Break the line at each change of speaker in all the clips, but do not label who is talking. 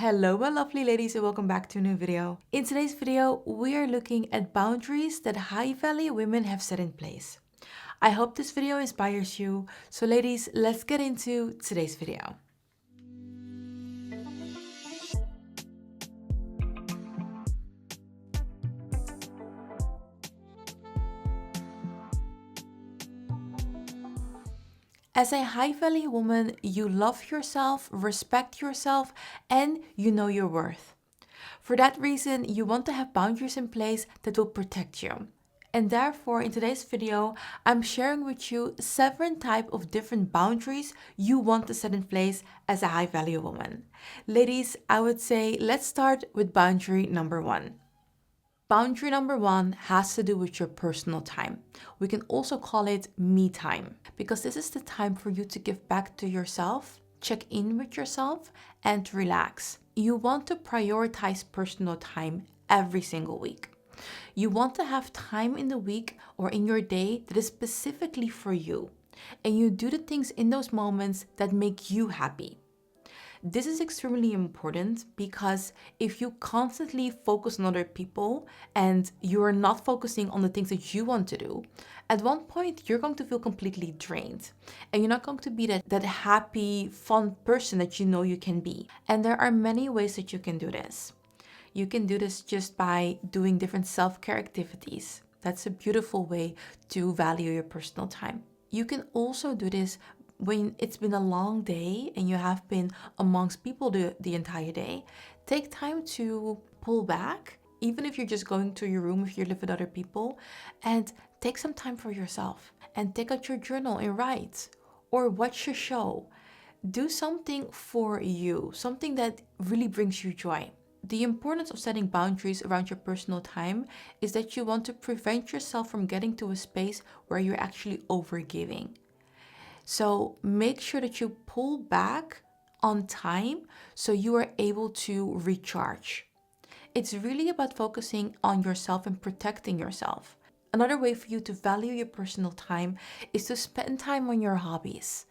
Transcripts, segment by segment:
Hello my lovely ladies and welcome back to a new video. In today's video, we are looking at boundaries that high value women have set in place. I hope this video inspires you. So ladies, let's get into today's video. As a high value woman, you love yourself, respect yourself, and you know your worth. For that reason, you want to have boundaries in place that will protect you. And therefore, in today's video, I'm sharing with you 7 types of different boundaries you want to set in place as a high value woman. Ladies, I would say let's start with boundary number 1. Boundary number 1 has to do with your personal time. We can also call it me time, because this is the time for you to give back to yourself, check in with yourself, and relax. You want to prioritize personal time every single week. You want to have time in the week or in your day that is specifically for you, and you do the things in those moments that make you happy. This is extremely important because if you constantly focus on other people and you are not focusing on the things that you want to do, at one point you're going to feel completely drained and you're not going to be that happy, fun person that you know you can be. And there are many ways that you can do this. You can do this just by doing different self-care activities. That's a beautiful way to value your personal time. You can also do this when it's been a long day and you have been amongst people the entire day. Take time to pull back, even if you're just going to your room if you live with other people, and take some time for yourself and take out your journal and write or watch a show. Do something for you, something that really brings you joy. The importance of setting boundaries around your personal time is that you want to prevent yourself from getting to a space where you're actually overgiving. So make sure that you pull back on time so you are able to recharge. It's really about focusing on yourself and protecting yourself. Another way for you to value your personal time is to spend time on your hobbies.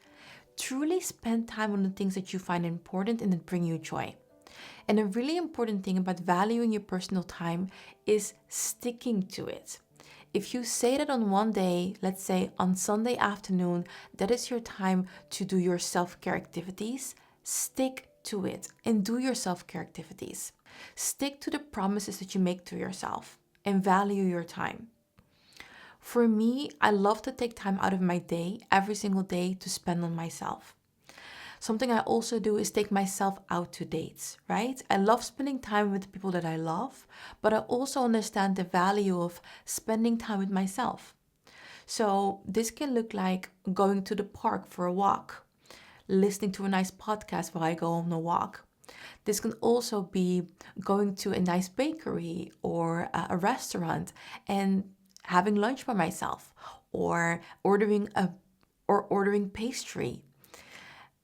Truly spend time on the things that you find important and that bring you joy. And a really important thing about valuing your personal time is sticking to it. If you say that on one day, let's say on Sunday afternoon, that is your time to do your self-care activities, stick to it and do your self-care activities. Stick to the promises that you make to yourself and value your time. For me, I love to take time out of my day, every single day, to spend on myself. Something I also do is take myself out to dates, right? I love spending time with the people that I love, but I also understand the value of spending time with myself. So this can look like going to the park for a walk, listening to a nice podcast while I go on a walk. This can also be going to a nice bakery or a restaurant and having lunch by myself, or ordering pastry.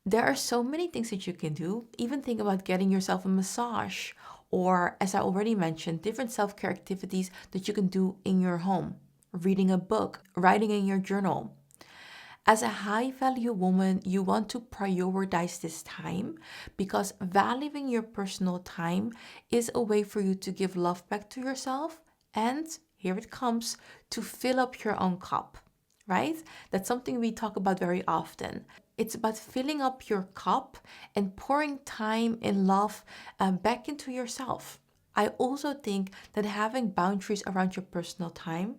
There are so many things that you can do. Even think about getting yourself a massage, or as I already mentioned, different self-care activities that you can do in your home. Reading a book, writing in your journal. As a high value woman, you want to prioritize this time because valuing your personal time is a way for you to give love back to yourself, and here it comes, to fill up your own cup, right? That's something we talk about very often. It's about filling up your cup and pouring time and love back into yourself. I also think that having boundaries around your personal time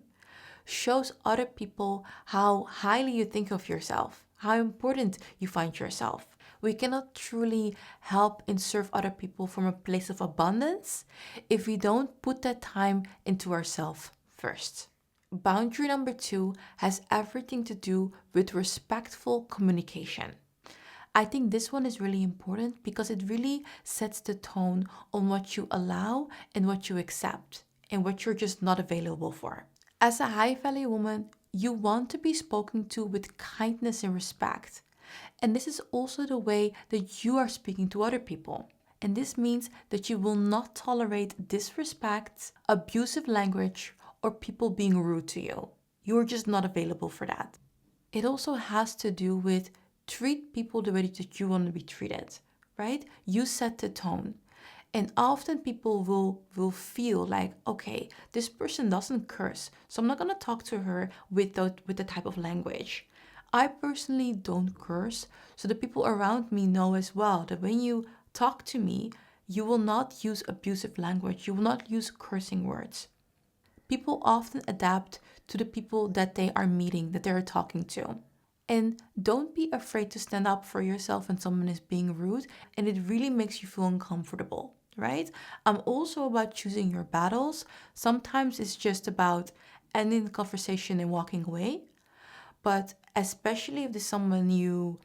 shows other people how highly you think of yourself, how important you find yourself. We cannot truly help and serve other people from a place of abundance if we don't put that time into ourselves first. Boundary number 2 has everything to do with respectful communication. I think this one is really important because it really sets the tone on what you allow and what you accept and what you're just not available for. As a high value woman, you want to be spoken to with kindness and respect. And this is also the way that you are speaking to other people. And this means that you will not tolerate disrespect, abusive language, or people being rude to you. You're just not available for that. It also has to do with treat people the way that you want to be treated, right? You set the tone. And often people will feel like, okay, this person doesn't curse, so I'm not gonna talk to her with the type of language. I personally don't curse, so the people around me know as well that when you talk to me, you will not use abusive language, you will not use cursing words. People often adapt to the people that they are meeting, that they're talking to. And don't be afraid to stand up for yourself when someone is being rude and it really makes you feel uncomfortable, right? I'm also about choosing your battles. Sometimes it's just about ending the conversation and walking away. But especially if there's someone you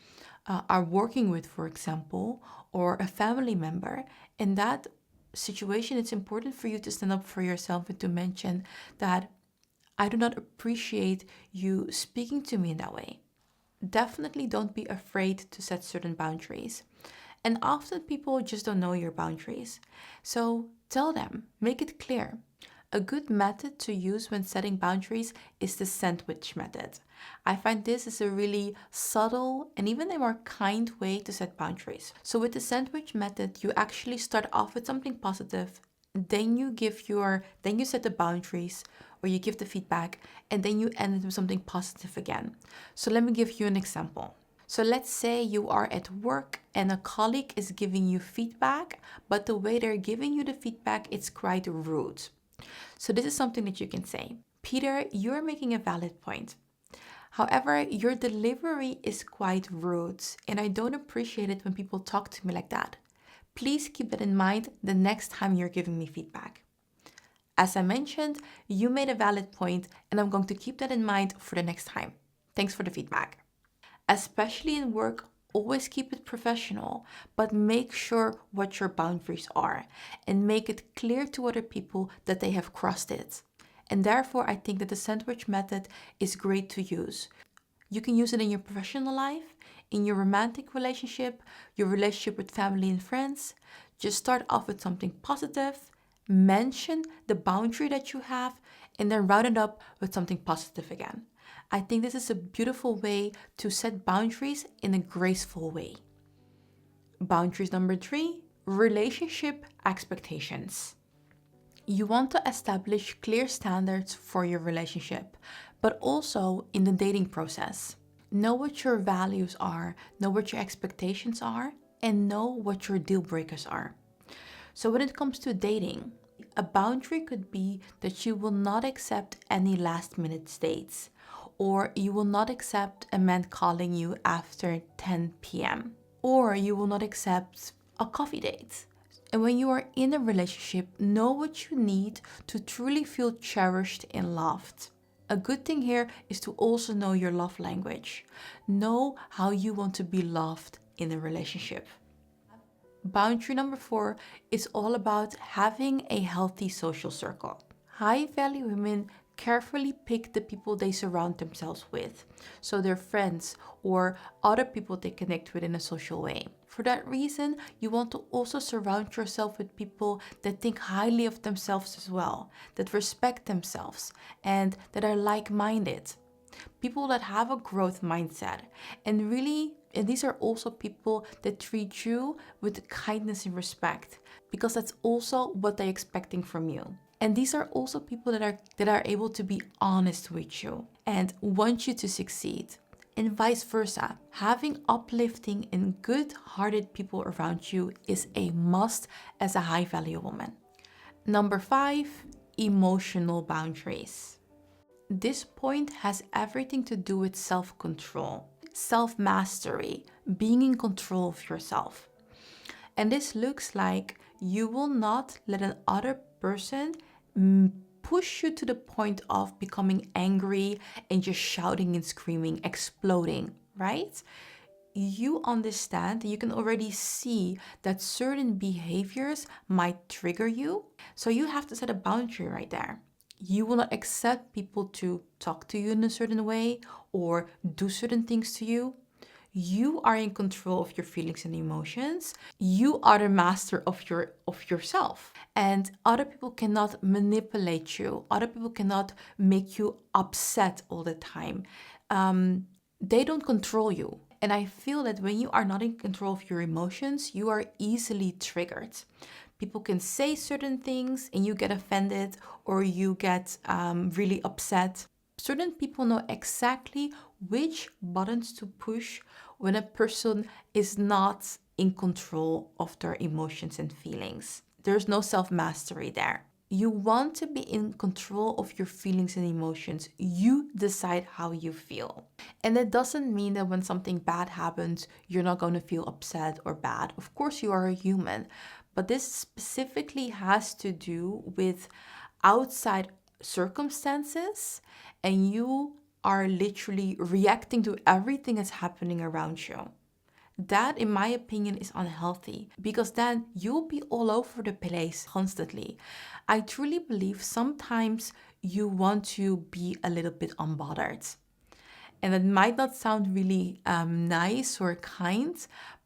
are working with, for example, or a family member, in that situation, it's important for you to stand up for yourself and to mention that I do not appreciate you speaking to me in that way. Definitely don't be afraid to set certain boundaries. And often people just don't know your boundaries. So tell them, make it clear. A good method to use when setting boundaries is the sandwich method. I find this is a really subtle and even a more kind way to set boundaries. So with the sandwich method, you actually start off with something positive, then you set the boundaries or you give the feedback, and then you end it with something positive again. So let me give you an example. So let's say you are at work and a colleague is giving you feedback, but the way they're giving you the feedback is quite rude. So this is something that you can say. Peter, you're making a valid point. However, your delivery is quite rude, and I don't appreciate it when people talk to me like that. Please keep that in mind the next time you're giving me feedback. As I mentioned, you made a valid point, and I'm going to keep that in mind for the next time. Thanks for the feedback. Especially in work, always keep it professional, but make sure what your boundaries are and make it clear to other people that they have crossed it. And therefore, I think that the sandwich method is great to use. You can use it in your professional life, in your romantic relationship, your relationship with family and friends. Just start off with something positive, mention the boundary that you have, and then round it up with something positive again. I think this is a beautiful way to set boundaries in a graceful way. Boundaries number 3, relationship expectations. You want to establish clear standards for your relationship, but also in the dating process. Know what your values are, know what your expectations are, and know what your deal breakers are. So when it comes to dating, a boundary could be that you will not accept any last minute dates, or you will not accept a man calling you after 10 p.m., or you will not accept a coffee date. And when you are in a relationship, know what you need to truly feel cherished and loved. A good thing here is to also know your love language. Know how you want to be loved in a relationship. Boundary number 4 is all about having a healthy social circle. High value women carefully pick the people they surround themselves with, so their friends or other people they connect with in a social way. For that reason, you want to also surround yourself with people that think highly of themselves as well, that respect themselves, and that are like-minded. People that have a growth mindset, and these are also people that treat you with kindness and respect, because that's also what they're expecting from you. And these are also people that are able to be honest with you and want you to succeed. And vice versa. Having uplifting and good-hearted people around you is a must as a high-value woman. Number 5, emotional boundaries. This point has everything to do with self-control, self-mastery, being in control of yourself. And this looks like you will not let another person push you to the point of becoming angry and just shouting and screaming, exploding, right? You understand, you can already see that certain behaviors might trigger you. So you have to set a boundary right there. You will not accept people to talk to you in a certain way or do certain things to you. You are in control of your feelings and emotions. You are the master of yourself. And other people cannot manipulate you. Other people cannot make you upset all the time. They don't control you. And I feel that when you are not in control of your emotions, you are easily triggered. People can say certain things and you get offended or you get really upset. Certain people know exactly which buttons to push when a person is not in control of their emotions and feelings. There's no self mastery there. You want to be in control of your feelings and emotions. You decide how you feel. And that doesn't mean that when something bad happens, you're not going to feel upset or bad. Of course, you are a human. But this specifically has to do with outside circumstances, and you are literally reacting to everything that's happening around you. That, in my opinion, is unhealthy because then you'll be all over the place constantly. I truly believe sometimes you want to be a little bit unbothered. And it might not sound really nice or kind,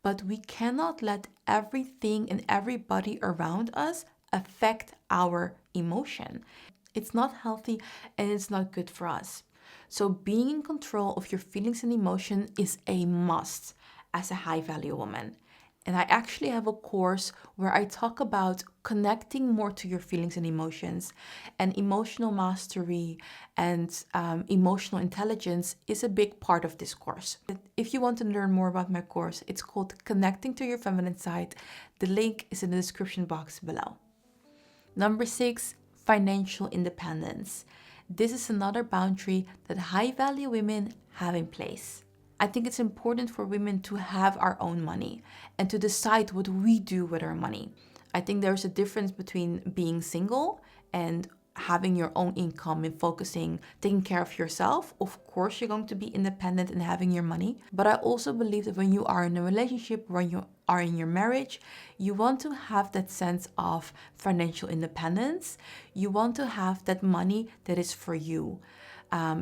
but we cannot let everything and everybody around us affect our emotion. It's not healthy and it's not good for us. So, being in control of your feelings and emotion is a must as a high value woman. And I actually have a course where I talk about connecting more to your feelings and emotions. And emotional mastery and emotional intelligence is a big part of this course. If you want to learn more about my course, it's called Connecting to Your Feminine Side. The link is in the description box below. Number 6, financial independence. This is another boundary that high value women have in place. I think it's important for women to have our own money and to decide what we do with our money. I think there's a difference between being single and having your own income and focusing, taking care of yourself. Of course, you're going to be independent and having your money. But I also believe that when you are in a relationship, when you are in your marriage, you want to have that sense of financial independence. You want to have that money that is for you.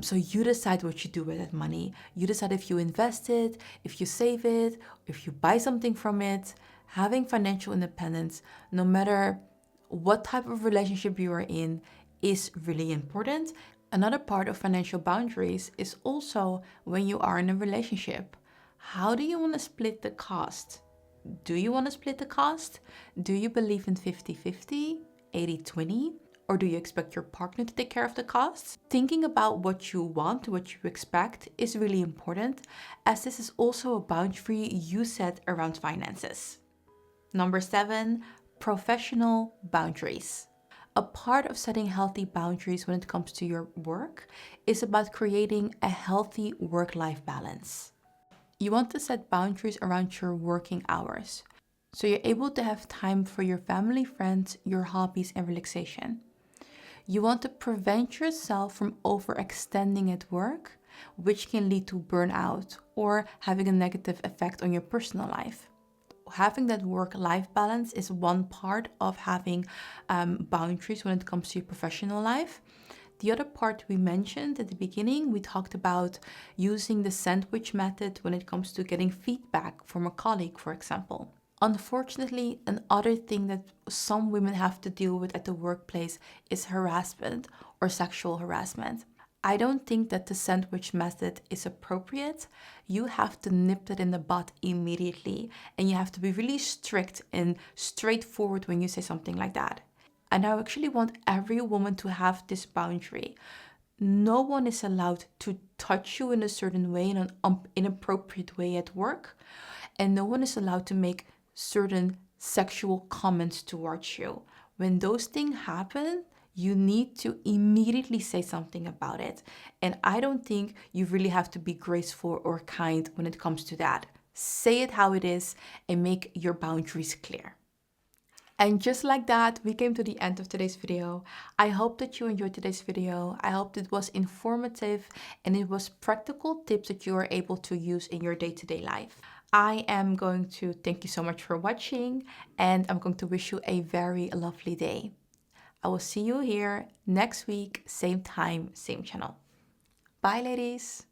So you decide what you do with that money. You decide if you invest it, if you save it, if you buy something from it. Having financial independence, no matter what type of relationship you are in, is really important. Another part of financial boundaries is also when you are in a relationship. How do you want to split the cost? Do you want to split the cost? Do you believe in 50-50, 80-20? Or do you expect your partner to take care of the costs? Thinking about what you want, what you expect is really important, as this is also a boundary you set around finances. Number 7, professional boundaries. A part of setting healthy boundaries when it comes to your work is about creating a healthy work-life balance. You want to set boundaries around your working hours, so you're able to have time for your family, friends, your hobbies, and relaxation. You want to prevent yourself from overextending at work, which can lead to burnout or having a negative effect on your personal life. Having that work-life balance is one part of having boundaries when it comes to your professional life. The other part we mentioned at the beginning, we talked about using the sandwich method when it comes to getting feedback from a colleague, for example. Unfortunately, another thing that some women have to deal with at the workplace is harassment or sexual harassment. I don't think that the sandwich method is appropriate. You have to nip that in the bud immediately, and you have to be really strict and straightforward when you say something like that. And I actually want every woman to have this boundary. No one is allowed to touch you in a certain way, in an inappropriate way at work, and no one is allowed to make certain sexual comments towards you. When those things happen, you need to immediately say something about it. And I don't think you really have to be graceful or kind when it comes to that. Say it how it is and make your boundaries clear. And just like that, we came to the end of today's video. I hope that you enjoyed today's video. I hope it was informative and it was practical tips that you are able to use in your day-to-day life. I am going to thank you so much for watching, and I'm going to wish you a very lovely day. I will see you here next week, same time, same channel. Bye, ladies.